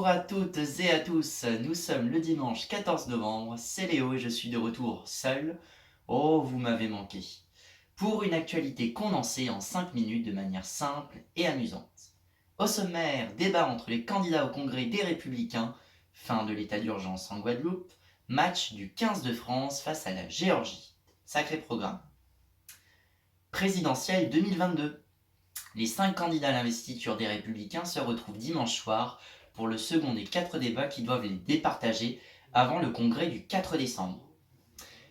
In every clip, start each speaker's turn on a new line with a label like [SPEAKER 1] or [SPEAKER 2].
[SPEAKER 1] à toutes et à tous, nous sommes le dimanche 14 novembre, c'est Léo et je suis de retour seul. Oh, vous m'avez manqué. Pour une actualité condensée en 5 minutes de manière simple et amusante. Au sommaire, débat entre les candidats au congrès des Républicains, fin de l'état d'urgence en Guadeloupe, match du 15 de France face à la Géorgie. Sacré programme. Présidentielle 2022. Les 5 candidats à l'investiture des Républicains se retrouvent dimanche soir pour le second des 4 débats qui doivent les départager avant le congrès du 4 décembre.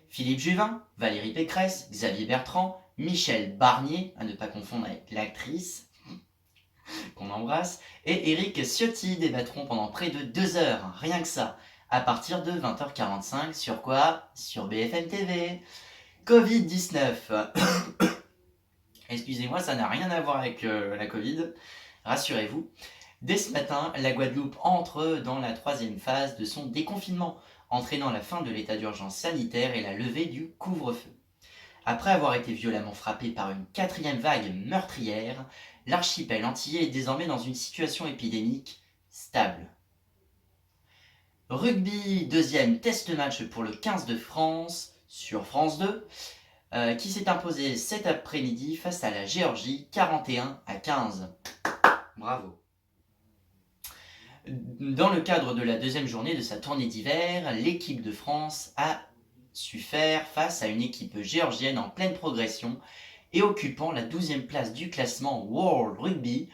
[SPEAKER 1] Philippe Juvin, Valérie Pécresse, Xavier Bertrand, Michel Barnier, à ne pas confondre avec l'actrice qu'on embrasse, et Éric Ciotti débattront pendant près de 2 heures, rien que ça, à partir de 20h45 sur quoi ? Sur BFM TV. Covid-19. Excusez-moi, ça n'a rien à voir avec la Covid, rassurez-vous. Dès ce matin, la Guadeloupe entre dans la 3e phase de son déconfinement, entraînant la fin de l'état d'urgence sanitaire et la levée du couvre-feu. Après avoir été violemment frappé par une 4e vague meurtrière, l'archipel antillais est désormais dans une situation épidémique stable. Rugby, 2e test match pour le 15 de France sur France 2. Qui s'est imposé cet après-midi face à la Géorgie 41-15. Bravo. Dans le cadre de la 2e journée de sa tournée d'hiver, l'équipe de France a su faire face à une équipe géorgienne en pleine progression et occupant la 12e place du classement World Rugby,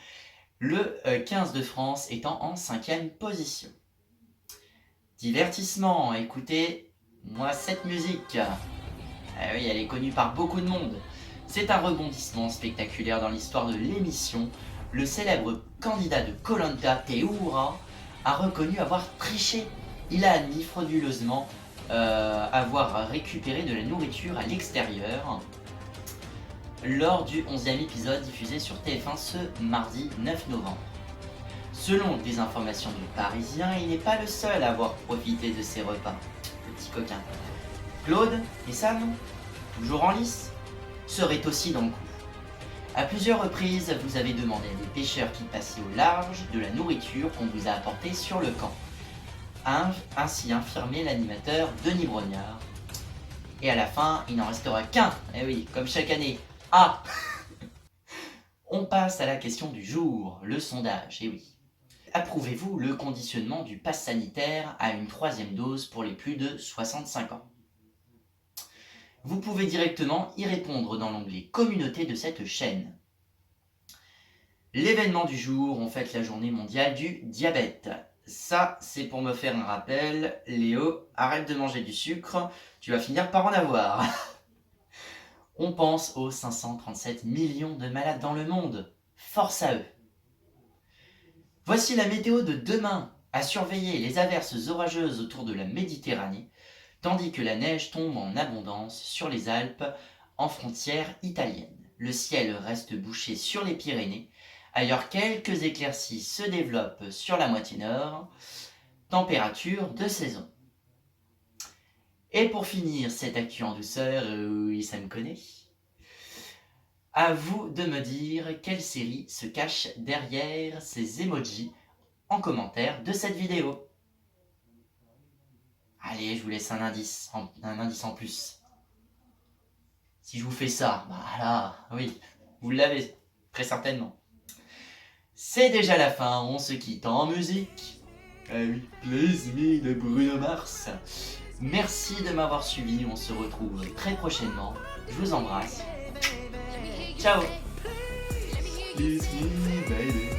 [SPEAKER 1] le 15 de France étant en 5e position. Divertissement, écoutez-moi cette musique. Ah oui, elle est connue par beaucoup de monde. C'est un rebondissement spectaculaire dans l'histoire de l'émission. Le célèbre candidat de Koh-Lanta, Théoura, a reconnu avoir triché. Il a admis frauduleusement avoir récupéré de la nourriture à l'extérieur lors du 11e épisode diffusé sur TF1 ce mardi 9 novembre. Selon des informations du Parisien, il n'est pas le seul à avoir profité de ces repas. Le petit coquin. Claude et Sam, toujours en lice, seraient aussi dans le coup. À plusieurs reprises, vous avez demandé à des pêcheurs qui passaient au large de la nourriture qu'on vous a apportée sur le camp. A ainsi affirmé l'animateur Denis Brognard. Et à la fin, il n'en restera qu'un, eh oui, comme chaque année. Ah On passe à la question du jour, le sondage, eh oui. Approuvez-vous le conditionnement du pass sanitaire à une 3e dose pour les plus de 65 ans ? Vous pouvez directement y répondre dans l'onglet Communauté de cette chaîne. L'événement du jour, on fête la journée mondiale du diabète. Ça, c'est pour me faire un rappel. Léo, arrête de manger du sucre, tu vas finir par en avoir. On pense aux 537 millions de malades dans le monde. Force à eux. Voici la météo de demain. À surveiller les averses orageuses autour de la Méditerranée, tandis que la neige tombe en abondance sur les Alpes en frontière italienne. Le ciel reste bouché sur les Pyrénées. Ailleurs, quelques éclaircies se développent sur la moitié nord. Température de saison. Et pour finir cette actu en douceur, oui, ça me connaît. À vous de me dire quelle série se cache derrière ces emojis en commentaire de cette vidéo. Allez, je vous laisse un indice en plus. Si je vous fais ça, bah là, oui, vous l'avez, très certainement. C'est déjà la fin, on se quitte en musique. Avec plaisir de Bruno Mars. Merci de m'avoir suivi, on se retrouve très prochainement. Je vous embrasse. Ciao. Kiss me, baby.